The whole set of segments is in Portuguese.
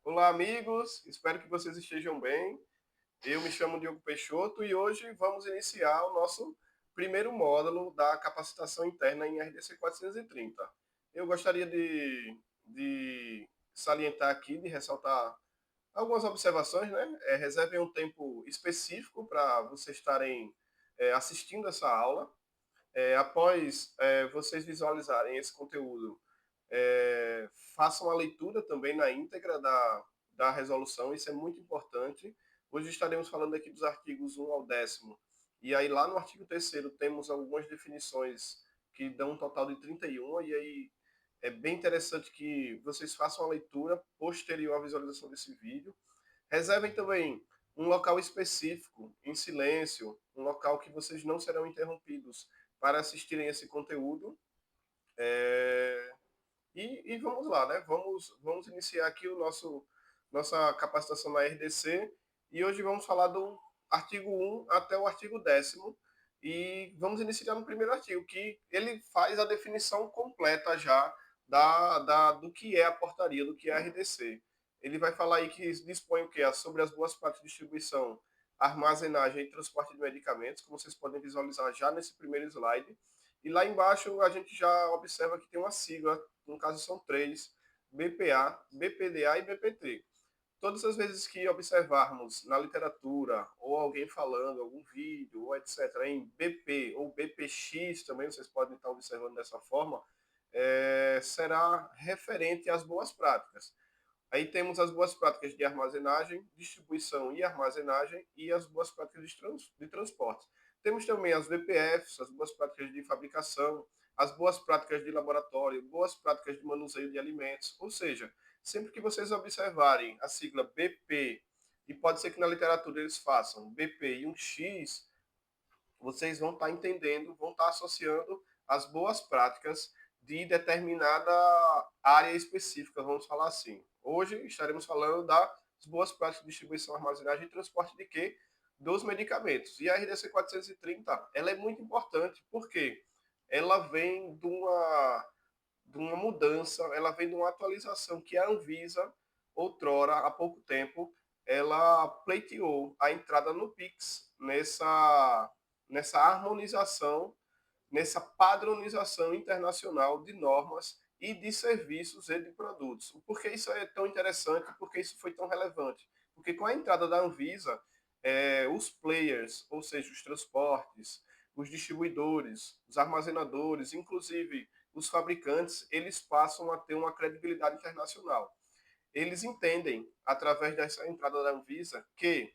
Olá, amigos. Espero que vocês estejam bem. Eu me chamo Diogo Peixoto e hoje vamos iniciar o nosso primeiro módulo da capacitação interna em RDC 430. Eu gostaria de salientar aqui, de ressaltar algumas observações, né? Reservem um tempo específico para vocês estarem assistindo essa aula. Após vocês visualizarem esse conteúdo, façam a leitura também na íntegra da resolução, isso é muito importante. Hoje estaremos falando aqui dos artigos 1 ao 10º, e aí lá no artigo 3º temos algumas definições que dão um total de 31, e aí é bem interessante que vocês façam a leitura posterior à visualização desse vídeo. Reservem também um local específico, em silêncio, um local que vocês não serão interrompidos para assistirem esse conteúdo. É, e vamos lá, né? Vamos iniciar aqui nossa capacitação na RDC e hoje vamos falar do artigo 1 até o artigo 10º e vamos iniciar no primeiro artigo, que ele faz a definição completa já do que é a portaria, do que é a RDC. Ele vai falar aí que dispõe o quê? Sobre as boas práticas de distribuição, armazenagem e transporte de medicamentos, como vocês podem visualizar já nesse primeiro slide. E lá embaixo a gente já observa que tem uma sigla, no caso são três: BPA, BPDA e BPT. Todas as vezes que observarmos na literatura, ou alguém falando, algum vídeo, ou etc., em BP ou BPX, também vocês podem estar observando dessa forma, será referente às boas práticas. Aí temos as boas práticas de armazenagem, distribuição e armazenagem e as boas práticas de transporte. Temos também as BPFs, as boas práticas de fabricação, as boas práticas de laboratório, boas práticas de manuseio de alimentos. Ou seja, sempre que vocês observarem a sigla BP, e pode ser que na literatura eles façam BP e um X, vocês vão estar entendendo, vão estar associando as boas práticas de determinada área específica, vamos falar assim. Hoje estaremos falando das boas práticas de distribuição, armazenagem e transporte de quê? Dos medicamentos. E a RDC 430, ela é muito importante, porque ela vem de uma mudança, ela vem de uma atualização que a Anvisa, outrora, há pouco tempo, ela pleiteou a entrada no PIX nessa harmonização, nessa padronização internacional de normas e de serviços e de produtos. Por que isso é tão interessante? Por que isso foi tão relevante? Porque com a entrada da Anvisa, os players, ou seja, os transportes, os distribuidores, os armazenadores, inclusive os fabricantes, eles passam a ter uma credibilidade internacional. Eles entendem, através dessa entrada da Anvisa, que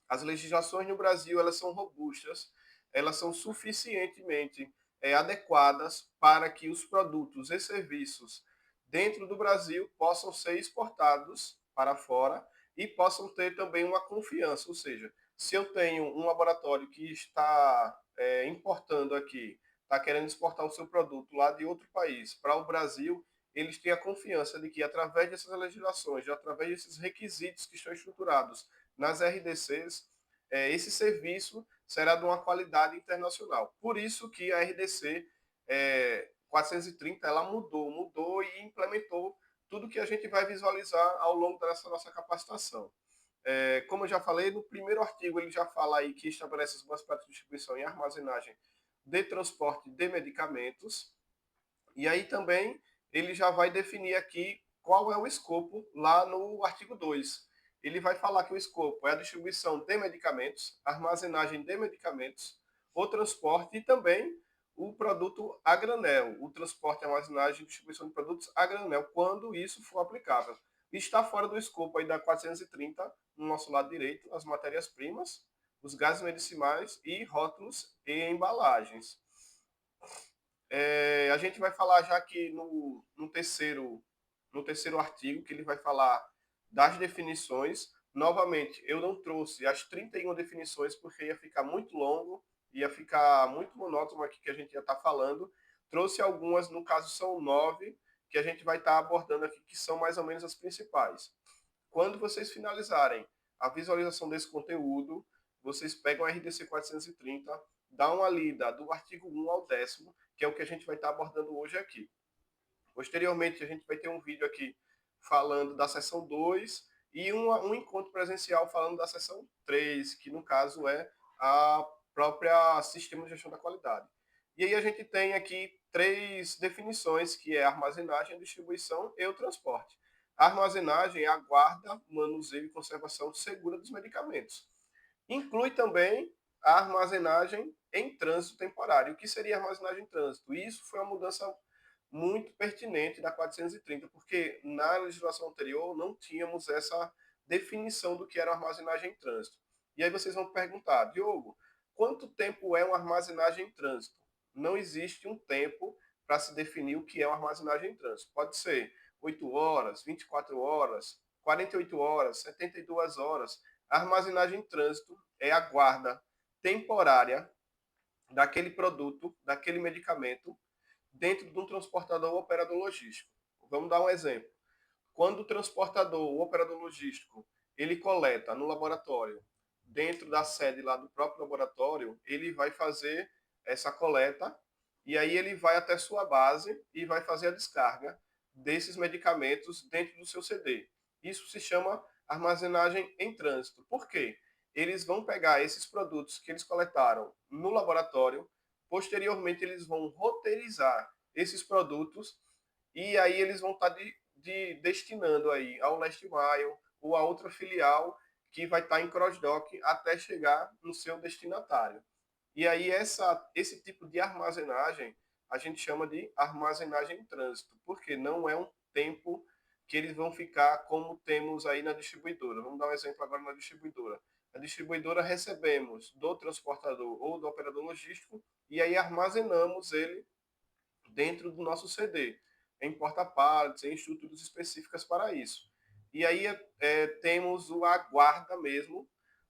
as legislações no Brasil elas são robustas, elas são suficientemente adequadas para que os produtos e serviços dentro do Brasil possam ser exportados para fora e possam ter também uma confiança. Ou seja, se eu tenho um laboratório que está importando aqui, está querendo exportar o seu produto lá de outro país para o Brasil, eles têm a confiança de que, através dessas legislações, através desses requisitos que estão estruturados nas RDCs, esse serviço será de uma qualidade internacional. Por isso que a RDC 430 ela mudou e implementou tudo que a gente vai visualizar ao longo dessa nossa capacitação. Como eu já falei, no primeiro artigo ele já fala aí que estabelece as boas práticas de distribuição e armazenagem de transporte de medicamentos. E aí também ele já vai definir aqui qual é o escopo lá no artigo 2. Ele vai falar que o escopo é a distribuição de medicamentos, armazenagem de medicamentos, o transporte e também o produto a granel, o transporte, armazenagem e distribuição de produtos a granel, quando isso for aplicável. Está fora do escopo aí da 430, no nosso lado direito, as matérias-primas, os gases medicinais e rótulos e embalagens. A gente vai falar já aqui no terceiro artigo, que ele vai falar das definições. Novamente, eu não trouxe as 31 definições, porque ia ficar muito longo, ia ficar muito monótono aqui que a gente ia estar falando. Trouxe algumas, no caso são 9, que a gente vai estar abordando aqui, que são mais ou menos as principais. Quando vocês finalizarem a visualização desse conteúdo, vocês pegam a RDC 430, dá uma lida do artigo 1 ao 10º, que é o que a gente vai estar abordando hoje aqui. Posteriormente, a gente vai ter um vídeo aqui falando da seção 2 e um encontro presencial falando da seção 3, que no caso é a própria Sistema de Gestão da Qualidade. E aí a gente tem aqui três definições, que é a armazenagem, a distribuição e o transporte. A armazenagem é a guarda, manuseio e conservação segura dos medicamentos. Inclui também a armazenagem em trânsito temporário. O que seria armazenagem em trânsito? Isso foi uma mudança muito pertinente da 430, porque na legislação anterior não tínhamos essa definição do que era armazenagem em trânsito. E aí vocês vão perguntar, Diogo, quanto tempo é uma armazenagem em trânsito? Não existe um tempo para se definir o que é uma armazenagem em trânsito. Pode ser 8 horas, 24 horas, 48 horas, 72 horas. A armazenagem em trânsito é a guarda temporária daquele produto, daquele medicamento, dentro de um transportador ou operador logístico. Vamos dar um exemplo. Quando o transportador ou operador logístico ele coleta no laboratório, dentro da sede lá do próprio laboratório, ele vai fazer essa coleta e aí ele vai até sua base e vai fazer a descarga desses medicamentos dentro do seu CD. Isso se chama armazenagem em trânsito. Por quê? Eles vão pegar esses produtos que eles coletaram no laboratório, posteriormente eles vão roteirizar esses produtos e aí eles vão estar destinando aí ao Last Mile ou a outra filial que vai estar em cross-dock até chegar no seu destinatário. E aí esse tipo de armazenagem a gente chama de armazenagem em trânsito, porque não é um tempo que eles vão ficar como temos aí na distribuidora. Vamos dar um exemplo agora na distribuidora. A distribuidora recebemos do transportador ou do operador logístico e aí armazenamos ele dentro do nosso CD, em porta-pallets, em estruturas específicas para isso. E aí temos a guarda mesmo,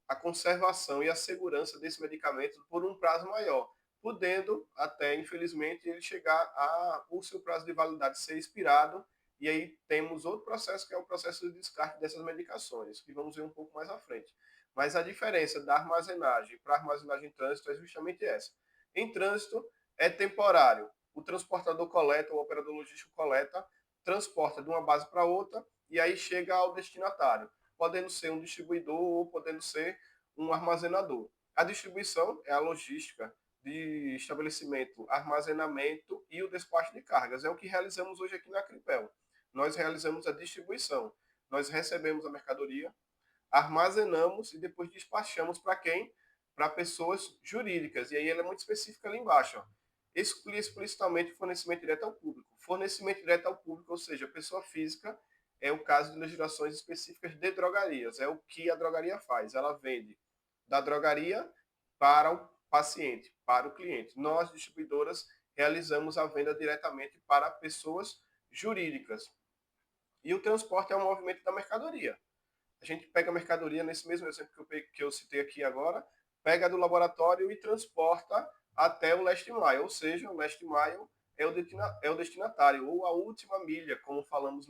a conservação e a segurança desse medicamento por um prazo maior, podendo até, infelizmente, ele chegar a o seu prazo de validade ser expirado, e aí temos outro processo, que é o processo de descarte dessas medicações, que vamos ver um pouco mais à frente. Mas a diferença da armazenagem para a armazenagem em trânsito é justamente essa. Em trânsito, é temporário. O transportador coleta, o operador logístico coleta, transporta de uma base para outra e aí chega ao destinatário, podendo ser um distribuidor ou podendo ser um armazenador. A distribuição é a logística de estabelecimento, armazenamento e o despacho de cargas. É o que realizamos hoje aqui na Cripel. Nós realizamos a distribuição. Nós recebemos a mercadoria, armazenamos e depois despachamos para quem? Para pessoas jurídicas. E aí ela é muito específica ali embaixo. Ó. Exclui explicitamente o fornecimento direto ao público. Fornecimento direto ao público, ou seja, pessoa física, é o caso de legislações específicas de drogarias. É o que a drogaria faz. Ela vende da drogaria para o paciente, para o cliente. Nós, distribuidoras, realizamos a venda diretamente para pessoas jurídicas. E o transporte é o movimento da mercadoria. A gente pega a mercadoria, nesse mesmo exemplo que eu citei aqui agora, pega do laboratório e transporta até o last mile, ou seja, o last mile é o destinatário, ou a última milha, como falamos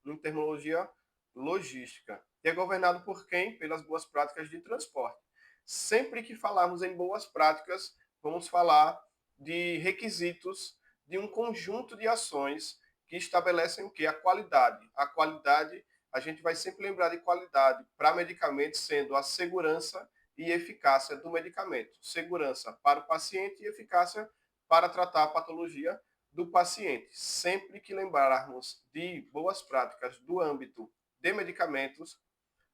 em terminologia logística. E é governado por quem? Pelas boas práticas de transporte. Sempre que falarmos em boas práticas, vamos falar de requisitos de um conjunto de ações que estabelecem o que? A qualidade. A qualidade, a gente vai sempre lembrar de qualidade para medicamentos sendo a segurança e eficácia do medicamento. Segurança para o paciente e eficácia para tratar a patologia do paciente. Sempre que lembrarmos de boas práticas do âmbito de medicamentos,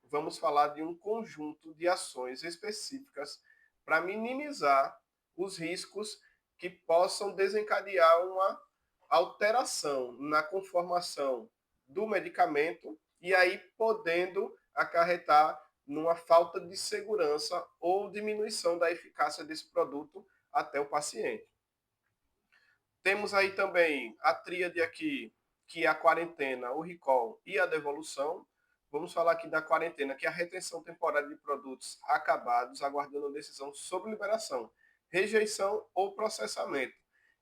vamos falar de um conjunto de ações específicas para minimizar os riscos que possam desencadear uma alteração na conformação do medicamento e aí podendo acarretar numa falta de segurança ou diminuição da eficácia desse produto até o paciente. Temos aí também a tríade aqui, que é a quarentena, o recall e a devolução. Vamos falar aqui da quarentena, que é a retenção temporária de produtos acabados, aguardando decisão sobre liberação, rejeição ou processamento.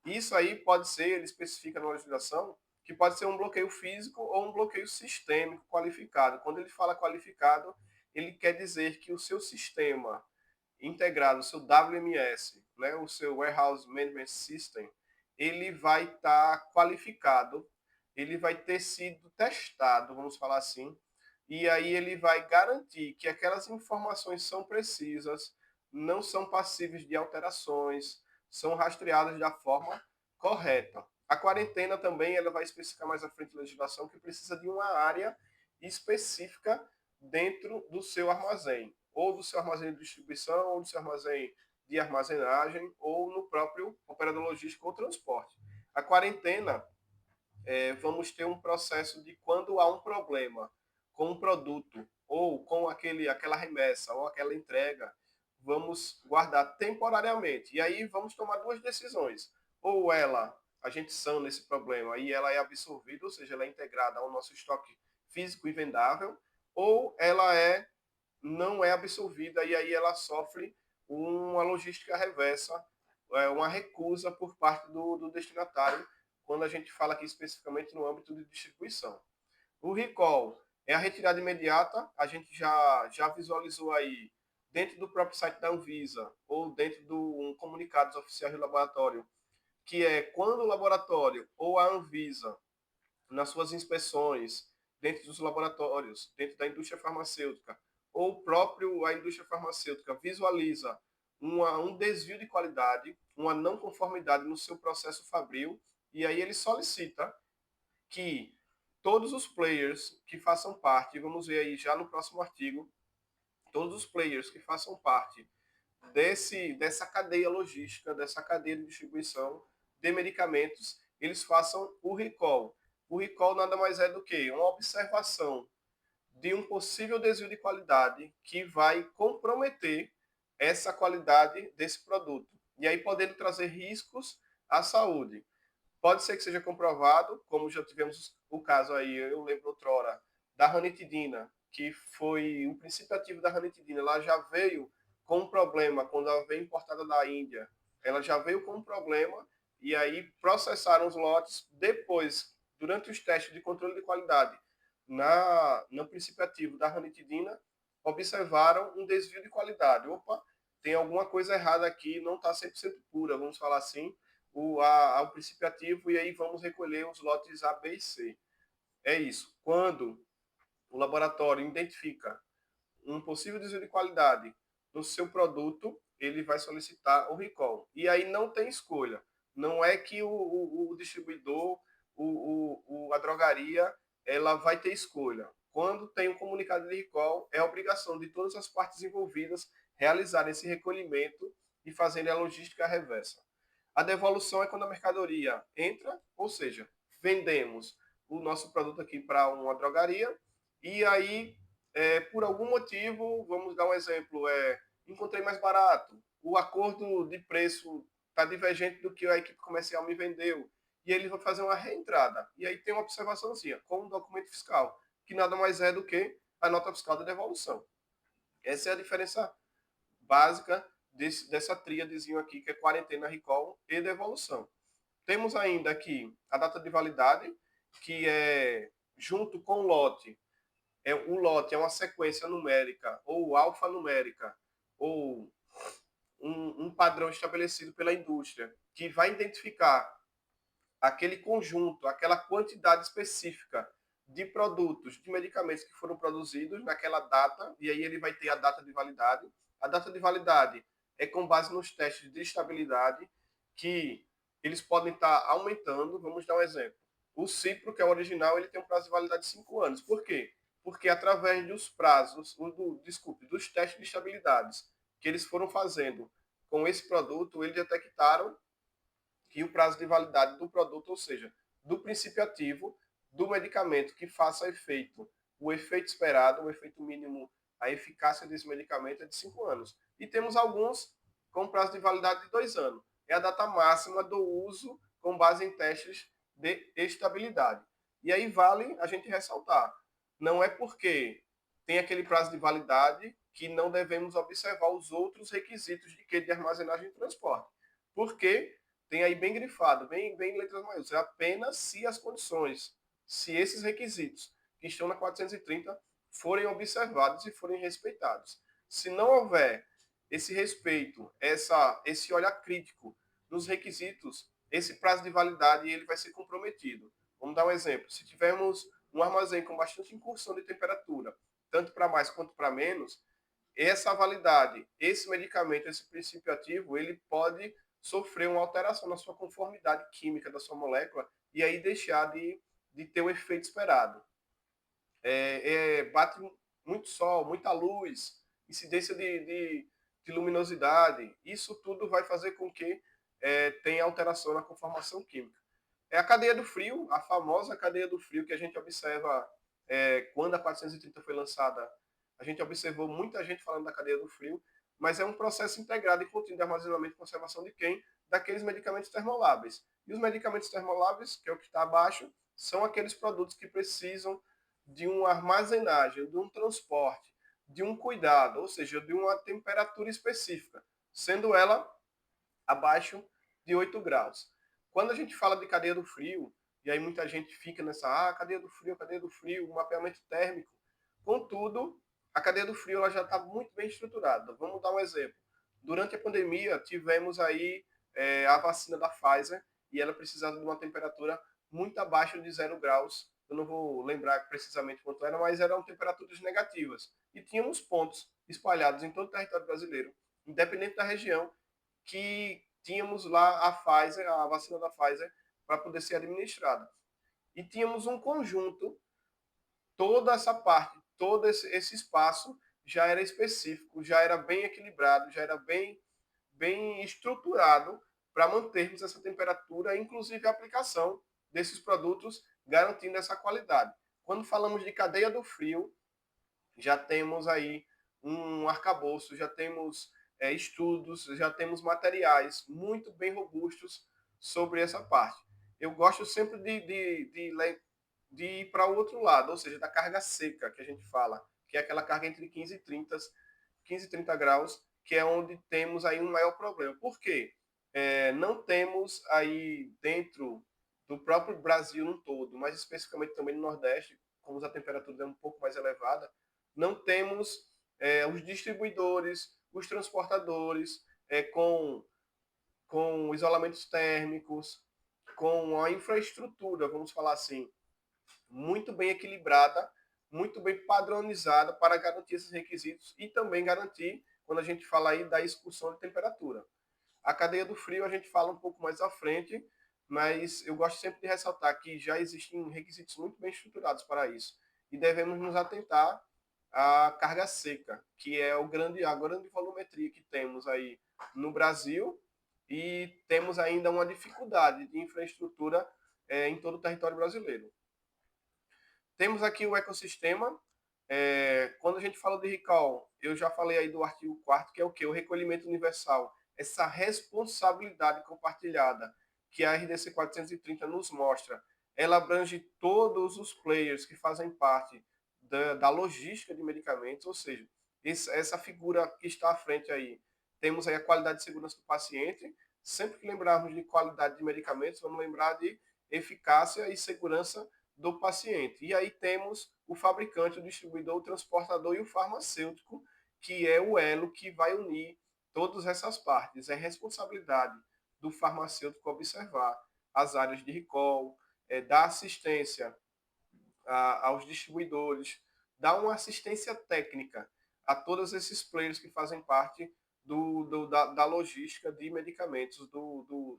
Isso aí pode ser, ele especifica na legislação, que pode ser um bloqueio físico ou um bloqueio sistêmico qualificado. Quando ele fala qualificado, ele quer dizer que o seu sistema integrado, o seu WMS, né, o seu Warehouse Management System, ele vai estar qualificado ele vai ter sido testado, vamos falar assim, e aí ele vai garantir que aquelas informações são precisas, não são passíveis de alterações, são rastreadas da forma correta. A quarentena também ela vai especificar mais à frente a legislação que precisa de uma área específica dentro do seu armazém, ou do seu armazém de distribuição, ou do seu armazém de armazenagem, ou no próprio operador logístico ou transporte. A quarentena, vamos ter um processo de quando há um problema com um produto, ou com aquela remessa, ou aquela entrega, vamos guardar temporariamente. E aí vamos tomar duas decisões. Ou a gente sana esse problema e ela é absorvida, ou seja, ela é integrada ao nosso estoque físico e vendável, ou não é absorvida e aí ela sofre uma logística reversa, uma recusa por parte do destinatário, quando a gente fala aqui especificamente no âmbito de distribuição. O recall é a retirada imediata, a gente já visualizou aí dentro do próprio site da Anvisa ou dentro do comunicados oficiais do laboratório, que é quando o laboratório ou a Anvisa, nas suas inspeções dentro dos laboratórios, dentro da indústria farmacêutica, ou próprio a indústria farmacêutica visualiza um desvio de qualidade, uma não conformidade no seu processo fabril, e aí ele solicita que todos os players que façam parte, vamos ver aí já no próximo artigo, todos os players que façam parte dessa cadeia logística, dessa cadeia de distribuição de medicamentos, eles façam o recall. O recall nada mais é do que uma observação de um possível desvio de qualidade que vai comprometer essa qualidade desse produto. E aí podendo trazer riscos à saúde. Pode ser que seja comprovado, como já tivemos o caso aí, eu lembro outrora, da ranitidina, que foi o princípio ativo da ranitidina, ela já veio com um problema quando ela veio importada da Índia. Ela já veio com um problema e aí processaram os lotes. Depois, durante os testes de controle de qualidade no princípio ativo da ranitidina, observaram um desvio de qualidade. Opa, tem alguma coisa errada aqui, não está 100% pura, vamos falar assim, ao princípio ativo, e aí vamos recolher os lotes A, B e C. É isso. Quando o laboratório identifica um possível desvio de qualidade no seu produto, ele vai solicitar o recall. E aí não tem escolha. Não é que o distribuidor, a drogaria, ela vai ter escolha. Quando tem um comunicado de recall, é obrigação de todas as partes envolvidas realizarem esse recolhimento e fazerem a logística reversa. A devolução é quando a mercadoria entra, ou seja, vendemos o nosso produto aqui para uma drogaria e aí, por algum motivo, vamos dar um exemplo, encontrei mais barato, o acordo de preço está divergente do que a equipe comercial me vendeu e ele vai fazer uma reentrada. E aí tem uma observaçãozinha, com um documento fiscal, que nada mais é do que a nota fiscal da devolução. Essa é a diferença básica dessa tríadezinho aqui, que é quarentena, recall e devolução. Temos ainda aqui a data de validade, que é junto com o lote. O lote é uma sequência numérica, ou alfanumérica, ou um padrão estabelecido pela indústria, que vai identificar aquele conjunto, aquela quantidade específica de produtos, de medicamentos que foram produzidos naquela data, e aí ele vai ter a data de validade. A data de validade é com base nos testes de estabilidade, que eles podem estar aumentando. Vamos dar um exemplo. O Cipro, que é o original, ele tem um prazo de validade de 5 anos. Por quê? Porque através dos prazos, dos testes de estabilidade que eles foram fazendo com esse produto, eles detectaram que o prazo de validade do produto, ou seja, do princípio ativo do medicamento que faça efeito, o efeito esperado, o efeito mínimo, a eficácia desse medicamento é de 5 anos. E temos alguns com prazo de validade de 2 anos. É a data máxima do uso com base em testes de estabilidade. E aí vale a gente ressaltar, não é porque tem aquele prazo de validade que não devemos observar os outros requisitos de armazenagem e transporte. Porque tem aí bem grifado, bem letras maiúsculas, é apenas se as condições, se esses requisitos que estão na 430 forem observados e forem respeitados. Se não houver esse respeito, esse olhar crítico nos requisitos, esse prazo de validade ele vai ser comprometido. Vamos dar um exemplo. Se tivermos um armazém com bastante incursão de temperatura, tanto para mais quanto para menos, essa validade, esse medicamento, esse princípio ativo, ele pode sofrer uma alteração na sua conformidade química da sua molécula e aí deixar de ter o efeito esperado. Bate muito sol, muita luz, incidência de luminosidade, isso tudo vai fazer com que tenha alteração na conformação química. É a cadeia do frio, a famosa cadeia do frio que a gente observa quando a 430 foi lançada. A gente observou muita gente falando da cadeia do frio, mas é um processo integrado e contínuo de armazenamento e conservação de quem? Daqueles medicamentos termoláveis. E os medicamentos termoláveis, que é o que está abaixo, são aqueles produtos que precisam de uma armazenagem, de um transporte, de um cuidado, ou seja, de uma temperatura específica, sendo ela abaixo de 8 graus. Quando a gente fala de cadeia do frio, e aí muita gente fica nessa, cadeia do frio, mapeamento térmico. Contudo, a cadeia do frio ela já está muito bem estruturada. Vamos dar um exemplo. Durante a pandemia, tivemos aí a vacina da Pfizer, e ela precisava de uma temperatura muito abaixo de 0 graus. Eu não vou lembrar precisamente quanto era, mas eram temperaturas negativas. E tínhamos pontos espalhados em todo o território brasileiro, independente da região, que tínhamos lá a Pfizer, a vacina da Pfizer, para poder ser administrada. E tínhamos um conjunto, toda essa parte, todo esse espaço já era específico, já era bem equilibrado, já era bem estruturado para mantermos essa temperatura, inclusive a aplicação desses produtos, garantindo essa qualidade. Quando falamos de cadeia do frio, já temos aí um arcabouço, já temos estudos, já temos materiais muito bem robustos sobre essa parte. Eu gosto sempre de ir para o outro lado, ou seja, da carga seca que a gente fala, que é aquela carga entre 15 e 30 graus, que é onde temos aí um maior problema. Por quê? Não temos aí dentro do próprio Brasil no todo, mas especificamente também no Nordeste, como a temperatura é um pouco mais elevada, não temos os distribuidores, os transportadores com isolamentos térmicos, com a infraestrutura, vamos falar assim, muito bem equilibrada, muito bem padronizada para garantir esses requisitos e também garantir, quando a gente fala aí da excursão de temperatura. A cadeia do frio a gente fala um pouco mais à frente, mas eu gosto sempre de ressaltar que já existem requisitos muito bem estruturados para isso e devemos nos atentar à carga seca, que é a grande volumetria que temos aí no Brasil e temos ainda uma dificuldade de infraestrutura em todo o território brasileiro. Temos aqui o ecossistema. Quando a gente fala de recall, eu já falei aí do artigo 4º, que é o que? O recolhimento universal. Essa responsabilidade compartilhada que a RDC 430 nos mostra, ela abrange todos os players que fazem parte da logística de medicamentos, ou seja, essa figura que está à frente aí, temos aí a qualidade e segurança do paciente. Sempre que lembrarmos de qualidade de medicamentos, vamos lembrar de eficácia e segurança do paciente. E aí temos o fabricante, o distribuidor, o transportador e o farmacêutico, que é o elo que vai unir todas essas partes. É responsabilidade do farmacêutico observar as áreas de recall, dar assistência aos distribuidores, dar uma assistência técnica a todos esses players que fazem parte da logística de medicamentos do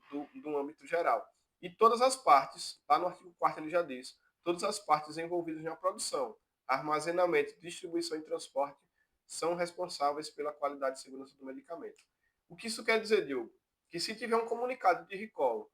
âmbito geral. E todas as partes, lá no artigo 4º ele já diz, todas as partes envolvidas na produção, armazenamento, distribuição e transporte são responsáveis pela qualidade e segurança do medicamento. O que isso quer dizer, Diogo? Que se tiver um comunicado de recall,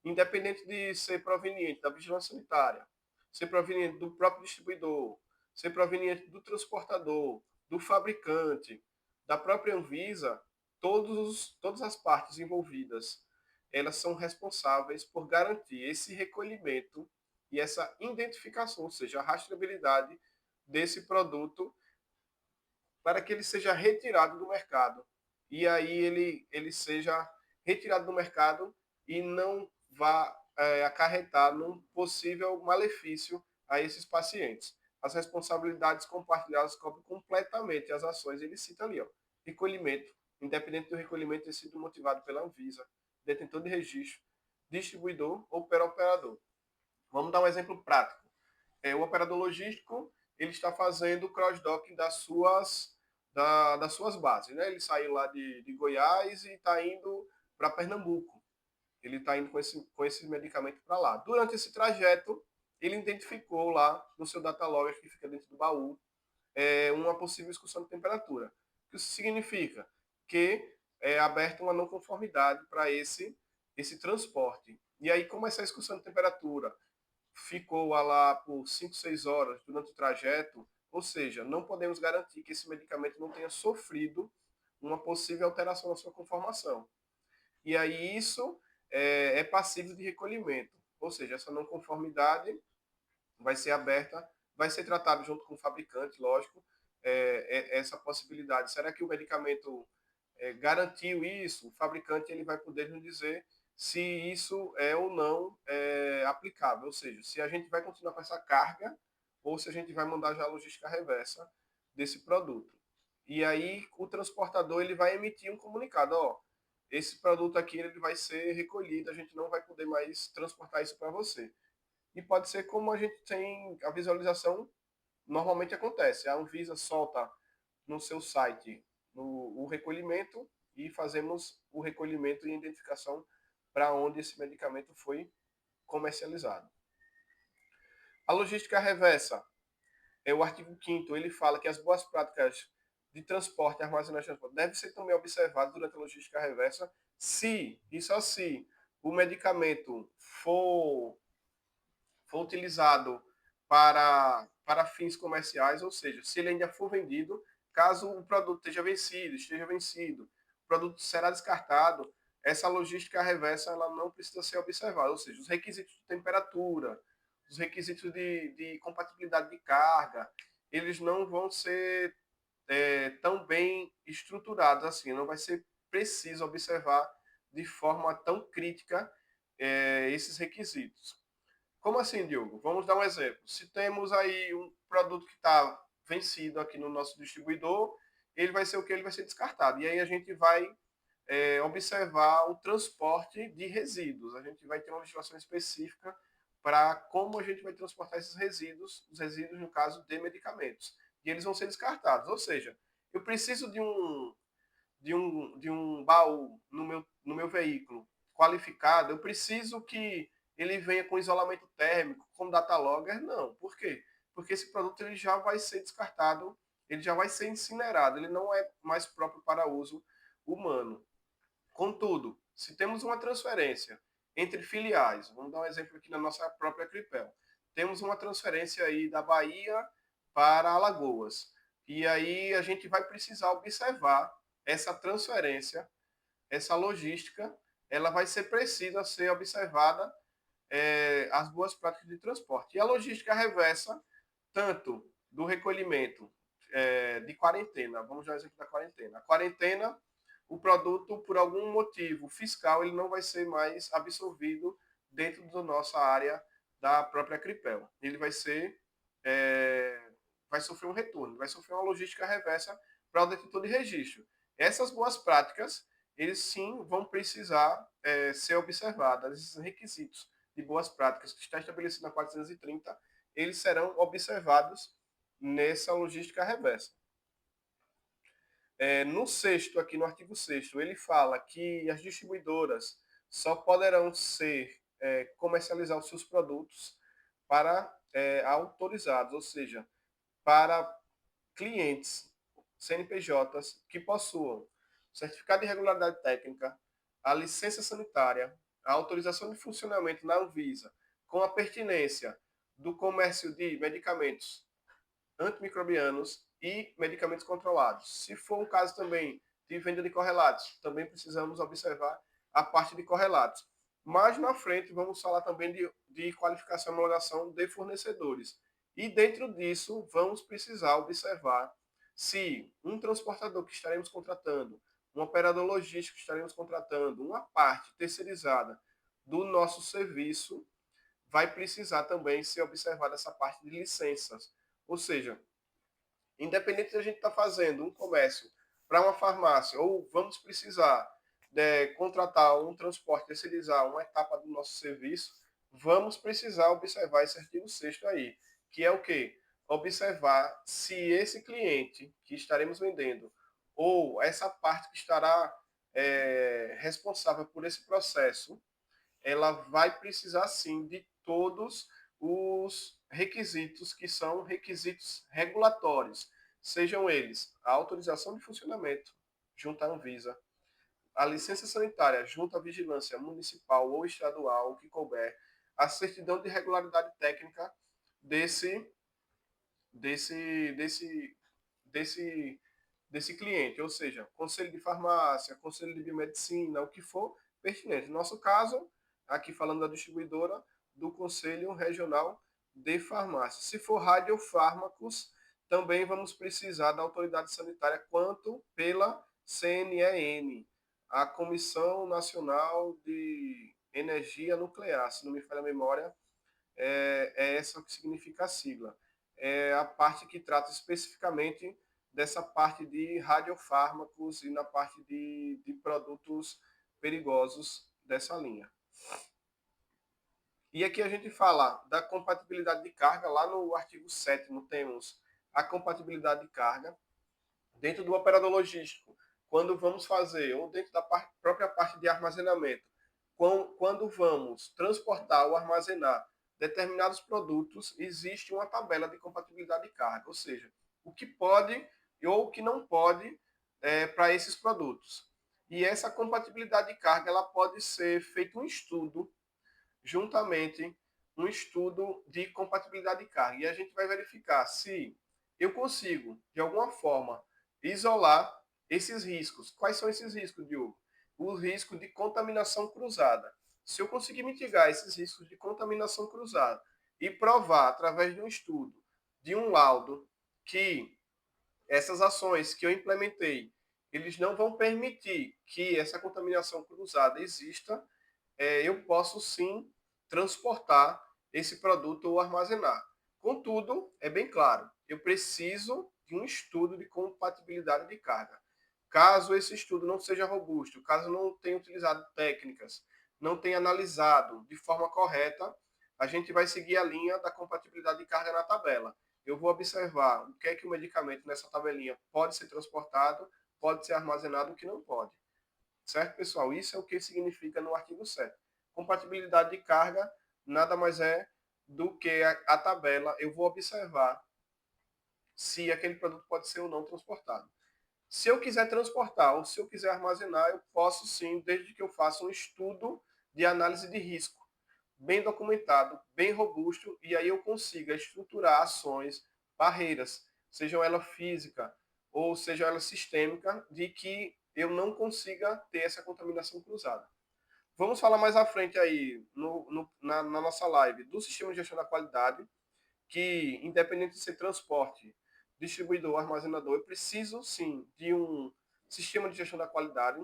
independente de ser proveniente da vigilância sanitária, ser proveniente do próprio distribuidor, ser proveniente do transportador, do fabricante, da própria Anvisa, todas as partes envolvidas, elas são responsáveis por garantir esse recolhimento e essa identificação, ou seja, a rastreabilidade desse produto para que ele seja retirado do mercado. E aí ele seja retirado do mercado e não vá acarretar num possível malefício a esses pacientes. As responsabilidades compartilhadas cobrem completamente as ações. Ele cita ali, ó, recolhimento, independente do recolhimento ter sido motivado pela Anvisa, detentor de registro, distribuidor ou pela operador. Vamos dar um exemplo prático. O operador logístico ele está fazendo o cross-dock das suas bases. Né? Ele saiu lá de Goiás e está indo para Pernambuco. Ele está indo com esse medicamento para lá. Durante esse trajeto, ele identificou lá no seu data log que fica dentro do baú uma possível excursão de temperatura. O que isso significa? Que é aberta uma não conformidade para esse transporte. E aí, como essa excursão de temperatura ficou lá por 5, 6 horas durante o trajeto, ou seja, não podemos garantir que esse medicamento não tenha sofrido uma possível alteração na sua conformação. E aí isso é passível de recolhimento, ou seja, essa não conformidade vai ser aberta, vai ser tratado junto com o fabricante, lógico, essa possibilidade. Será que o medicamento garantiu isso? O fabricante ele vai poder nos dizer se isso é ou não aplicável, ou seja, se a gente vai continuar com essa carga ou se a gente vai mandar já a logística reversa desse produto. E aí o transportador ele vai emitir um comunicado, ó, esse produto aqui ele vai ser recolhido, a gente não vai poder mais transportar isso para você. E pode ser como a gente tem a visualização normalmente acontece. A Anvisa solta no seu site o recolhimento e fazemos o recolhimento e identificação para onde esse medicamento foi comercializado. A logística reversa é o artigo 5º, ele fala que as boas práticas de transporte, armazenagem e transporte devem ser também observadas durante a logística reversa se, e só se, o medicamento for utilizado para fins comerciais, ou seja, se ele ainda for vendido, caso o produto esteja vencido, o produto será descartado, essa logística reversa ela não precisa ser observada, ou seja, os requisitos de temperatura, os requisitos de compatibilidade de carga, eles não vão ser tão bem estruturados assim, não vai ser preciso observar de forma tão crítica esses requisitos. Como assim, Diogo? Vamos dar um exemplo. Se temos aí um produto que está vencido aqui no nosso distribuidor, ele vai ser o que? Ele vai ser descartado. E aí a gente vai observar o transporte de resíduos. A gente vai ter uma legislação específica para como a gente vai transportar esses resíduos, os resíduos, no caso, de medicamentos. E eles vão ser descartados. Ou seja, eu preciso de um baú no meu veículo qualificado, eu preciso que ele venha com isolamento térmico, com data logger, não. Por quê? Porque esse produto ele já vai ser descartado, ele já vai ser incinerado, ele não é mais próprio para uso humano. Contudo, se temos uma transferência entre filiais, vamos dar um exemplo aqui na nossa própria Cripel, temos uma transferência aí da Bahia para Alagoas, e aí a gente vai precisar observar essa transferência, essa logística, ela vai ser precisa ser observada as boas práticas de transporte. E a logística reversa, tanto do recolhimento de quarentena, vamos dar um exemplo da quarentena. A quarentena, o produto, por algum motivo fiscal, ele não vai ser mais absorvido dentro da nossa área da própria Cripel. Ele vai sofrer um retorno, vai sofrer uma logística reversa para o detentor de registro. Essas boas práticas, eles sim vão precisar ser observadas, esses requisitos de boas práticas que está estabelecido na 430, eles serão observados nessa logística reversa. No sexto, aqui no artigo 6º, ele fala que as distribuidoras só poderão comercializar os seus produtos para autorizados, ou seja, para clientes CNPJs que possuam certificado de regularidade técnica, a licença sanitária, a autorização de funcionamento na Anvisa, com a pertinência do comércio de medicamentos antimicrobianos e medicamentos controlados. Se for um caso também de venda de correlatos, também precisamos observar a parte de correlatos. Mais na frente, vamos falar também de qualificação e homologação de fornecedores. E dentro disso, vamos precisar observar se um transportador que estaremos contratando, um operador logístico que estaremos contratando, uma parte terceirizada do nosso serviço, vai precisar também ser observada essa parte de licenças. Ou seja, independente de a gente estar fazendo um comércio para uma farmácia ou vamos precisar contratar um transporte, terceirizar uma etapa do nosso serviço, vamos precisar observar esse artigo 6º aí, que é o quê? Observar se esse cliente que estaremos vendendo ou essa parte que estará responsável por esse processo, ela vai precisar sim de todos os requisitos que são requisitos regulatórios, sejam eles a autorização de funcionamento junto à Anvisa, a licença sanitária junto à vigilância municipal ou estadual, o que couber, a certidão de regularidade técnica desse desse desse desse desse cliente, ou seja, conselho de farmácia, conselho de biomedicina, o que for pertinente. No nosso caso, aqui falando da distribuidora, do Conselho Regional de Farmácia. Se for radiofármacos, também vamos precisar da autoridade sanitária quanto pela CNEN, a Comissão Nacional de Energia Nuclear, se não me falha a memória, é essa que significa a sigla. É a parte que trata especificamente dessa parte de radiofármacos e na parte de produtos perigosos dessa linha. E aqui a gente fala da compatibilidade de carga, lá no artigo 7º temos a compatibilidade de carga. Dentro do operador logístico, quando vamos fazer, ou dentro da própria parte de armazenamento, quando vamos transportar ou armazenar determinados produtos, existe uma tabela de compatibilidade de carga, ou seja, o que pode ou o que não pode para esses produtos. E essa compatibilidade de carga ela pode ser feito um estudo juntamente um estudo de compatibilidade de carga. E a gente vai verificar se eu consigo, de alguma forma, isolar esses riscos. Quais são esses riscos, Diogo? O risco de contaminação cruzada. Se eu conseguir mitigar esses riscos de contaminação cruzada e provar, através de um estudo, de um laudo, que essas ações que eu implementei, eles não vão permitir que essa contaminação cruzada exista, eu posso sim transportar esse produto ou armazenar. Contudo, é bem claro, eu preciso de um estudo de compatibilidade de carga. Caso esse estudo não seja robusto, caso não tenha utilizado técnicas, não tenha analisado de forma correta, a gente vai seguir a linha da compatibilidade de carga na tabela. Eu vou observar o que é que o medicamento nessa tabelinha pode ser transportado, pode ser armazenado, o que não pode. Certo, pessoal? Isso é o que significa no artigo 7. Compatibilidade de carga nada mais é do que a tabela. Eu vou observar se aquele produto pode ser ou não transportado. Se eu quiser transportar ou se eu quiser armazenar, eu posso sim, desde que eu faça um estudo de análise de risco, bem documentado, bem robusto, e aí eu consiga estruturar ações, barreiras, sejam elas física ou sejam elas sistêmica, de que eu não consiga ter essa contaminação cruzada. Vamos falar mais à frente aí, na nossa live, do sistema de gestão da qualidade, que independente de ser transporte, distribuidor, armazenador, eu preciso sim de um sistema de gestão da qualidade.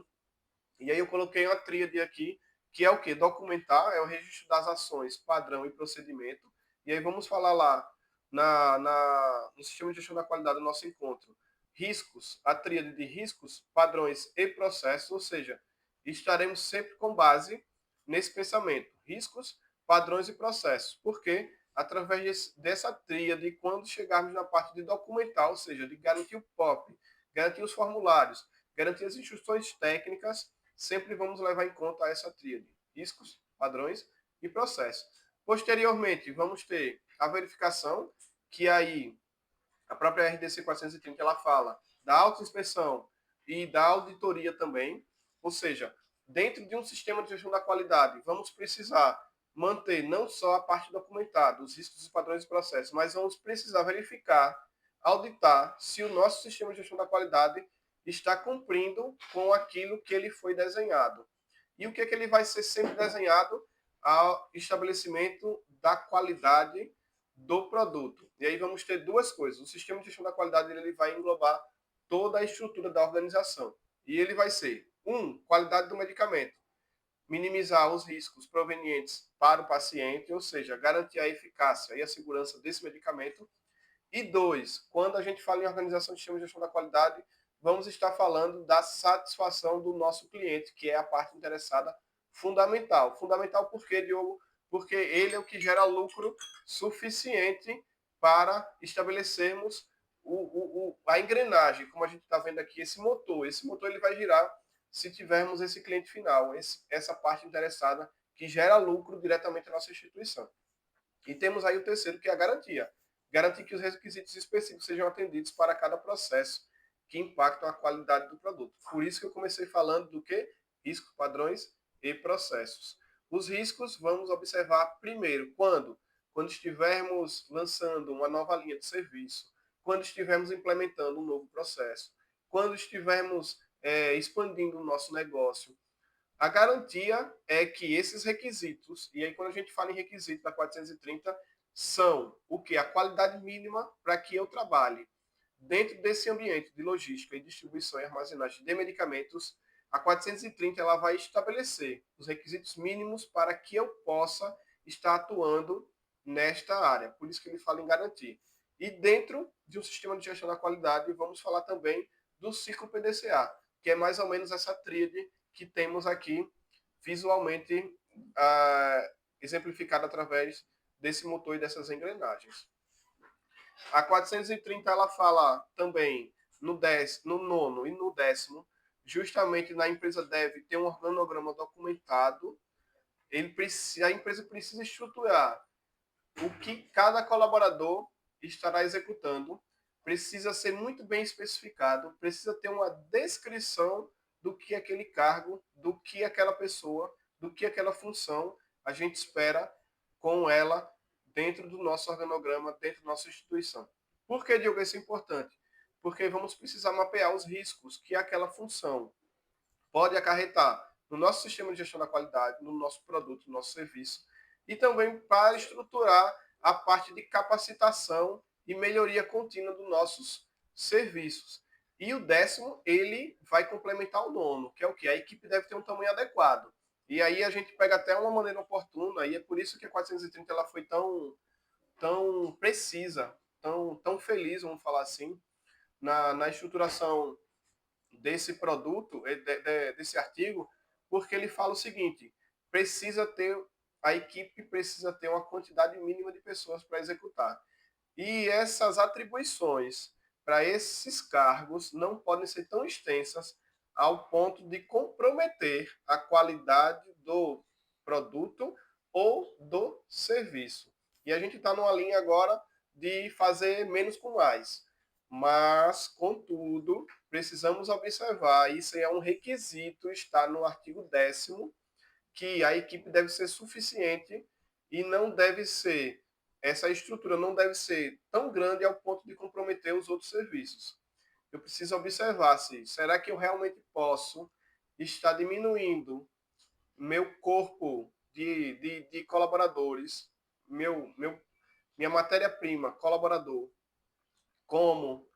E aí eu coloquei uma tríade aqui, que é o que? Documentar, é o registro das ações, padrão e procedimento. E aí vamos falar lá no sistema de gestão da qualidade do nosso encontro. Riscos, a tríade de riscos, padrões e processos, ou seja, estaremos sempre com base nesse pensamento. Riscos, padrões e processos. Porque através dessa tríade, quando chegarmos na parte de documentar, ou seja, de garantir o POP, garantir os formulários, garantir as instruções técnicas, sempre vamos levar em conta essa tríade: riscos, padrões e processos. Posteriormente, vamos ter a verificação, que aí a própria RDC 430 ela fala da autoinspeção e da auditoria também, ou seja, dentro de um sistema de gestão da qualidade, vamos precisar manter não só a parte documentada, os riscos, os padrões e processos, mas vamos precisar verificar, auditar se o nosso sistema de gestão da qualidade está cumprindo com aquilo que ele foi desenhado. E o que é que ele vai ser sempre desenhado? Ao estabelecimento da qualidade do produto. E aí vamos ter duas coisas. O sistema de gestão da qualidade ele vai englobar toda a estrutura da organização. E ele vai ser, qualidade do medicamento. Minimizar os riscos provenientes para o paciente, ou seja, garantir a eficácia e a segurança desse medicamento. E dois, quando a gente fala em organização de sistema de gestão da qualidade, vamos estar falando da satisfação do nosso cliente, que é a parte interessada fundamental. Fundamental porque, Diogo, porque ele é o que gera lucro suficiente para estabelecermos a engrenagem, como a gente está vendo aqui, esse motor. Esse motor ele vai girar se tivermos esse cliente final, essa parte interessada que gera lucro diretamente à nossa instituição. E temos aí o terceiro, que é a garantia. Garantir que os requisitos específicos sejam atendidos para cada processo que impactam a qualidade do produto. Por isso que eu comecei falando do que? Riscos, padrões e processos. Os riscos vamos observar primeiro quando? Quando estivermos lançando uma nova linha de serviço, quando estivermos implementando um novo processo, quando estivermos expandindo o nosso negócio. A garantia é que esses requisitos, e aí quando a gente fala em requisito da 430, são o que? A qualidade mínima para que eu trabalhe. Dentro desse ambiente de logística e distribuição e armazenagem de medicamentos, a 430 ela vai estabelecer os requisitos mínimos para que eu possa estar atuando nesta área. Por isso que ele fala em garantia. E dentro de um sistema de gestão da qualidade, vamos falar também do ciclo PDCA, que é mais ou menos essa tríade que temos aqui visualmente exemplificada através desse motor e dessas engrenagens. A 430 ela fala também no nono e no décimo, justamente na empresa deve ter um organograma documentado. A empresa precisa estruturar o que cada colaborador estará executando, precisa ser muito bem especificado, precisa ter uma descrição do que aquele cargo, do que aquela pessoa, do que aquela função a gente espera com ela dentro do nosso organograma, dentro da nossa instituição. Por que, Diogo, isso é importante? Porque vamos precisar mapear os riscos que aquela função pode acarretar no nosso sistema de gestão da qualidade, no nosso produto, no nosso serviço, e também para estruturar a parte de capacitação e melhoria contínua dos nossos serviços. E o décimo, ele vai complementar o nono, que é o que? A equipe deve ter um tamanho adequado. E aí a gente pega até uma maneira oportuna, e é por isso que a 430 ela foi tão precisa, tão feliz, vamos falar assim, na estruturação desse produto, desse artigo, porque ele fala o seguinte: precisa ter a equipe precisa ter uma quantidade mínima de pessoas para executar. E essas atribuições para esses cargos não podem ser tão extensas ao ponto de comprometer a qualidade do produto ou do serviço. E a gente está numa linha agora de fazer menos com mais. Mas, contudo, precisamos observar, isso é um requisito, está no artigo 10º, que a equipe deve ser suficiente e não deve ser, essa estrutura não deve ser tão grande ao ponto de comprometer os outros serviços. Eu preciso observar se, será que eu realmente posso estar diminuindo meu corpo de colaboradores, minha matéria-prima, colaborador, como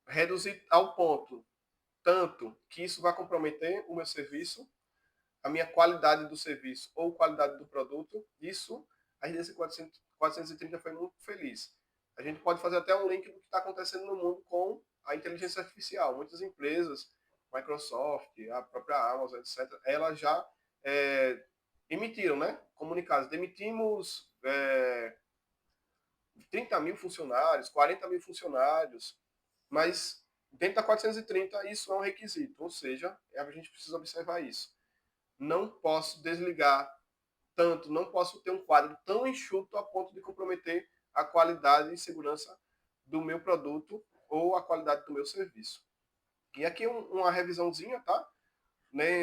reduzir ao ponto tanto que isso vai comprometer o meu serviço, a minha qualidade do serviço ou qualidade do produto. Isso a RDC 430 foi muito feliz. A gente pode fazer até um link do que está acontecendo no mundo com a inteligência artificial. Muitas empresas, Microsoft, a própria Amazon, etc., elas já emitiram, né, comunicados. Demitimos 30 mil funcionários, 40 mil funcionários, mas dentro da 430 isso é um requisito, ou seja, a gente precisa observar isso. Não posso desligar tanto, não posso ter um quadro tão enxuto a ponto de comprometer a qualidade e segurança do meu produto ou a qualidade do meu serviço. E aqui uma revisãozinha, tá?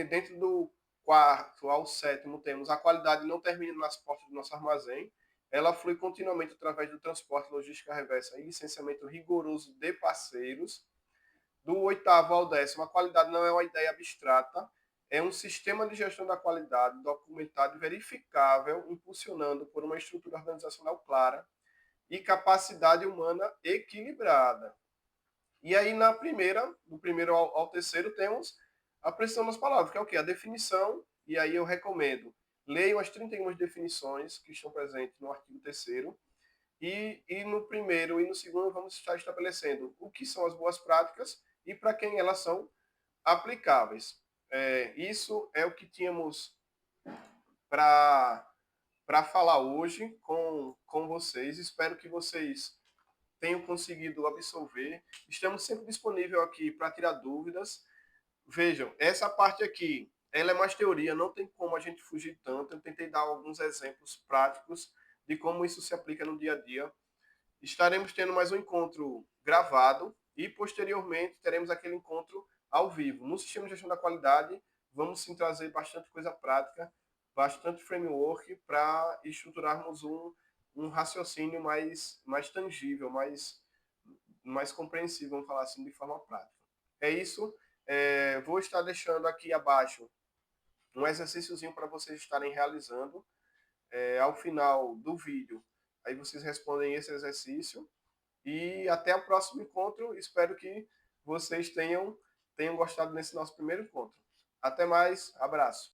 Dentro do quarto ao sétimo temos a qualidade não termina nas portas do nosso armazém, ela flui continuamente através do transporte, logística reversa e licenciamento rigoroso de parceiros. Do oitavo ao décimo, a qualidade não é uma ideia abstrata, é um sistema de gestão da qualidade documentado e verificável, impulsionando por uma estrutura organizacional clara e capacidade humana equilibrada. E aí, do primeiro ao terceiro, temos a precisão das palavras, que é o quê? A definição, e aí eu recomendo, leiam as 31 definições que estão presentes no artigo 3º, e no primeiro e no segundo vamos estar estabelecendo o que são as boas práticas e para quem elas são aplicáveis. Isso é o que tínhamos para para falar hoje com vocês. Espero que vocês tenham conseguido absorver. Estamos sempre disponíveis aqui para tirar dúvidas. Vejam, essa parte aqui, ela é mais teoria, não tem como a gente fugir tanto. Eu tentei dar alguns exemplos práticos de como isso se aplica no dia a dia. Estaremos tendo mais um encontro gravado e, posteriormente, teremos aquele encontro ao vivo. No sistema de gestão da qualidade, vamos sim trazer bastante coisa prática, bastante framework para estruturarmos um raciocínio mais tangível, mais compreensível, vamos falar assim, de forma prática. É isso. Vou estar deixando aqui abaixo um exercíciozinho para vocês estarem realizando. Ao final do vídeo, aí vocês respondem esse exercício. E até o próximo encontro. Espero que vocês tenham gostado desse nosso primeiro encontro. Até mais. Abraço.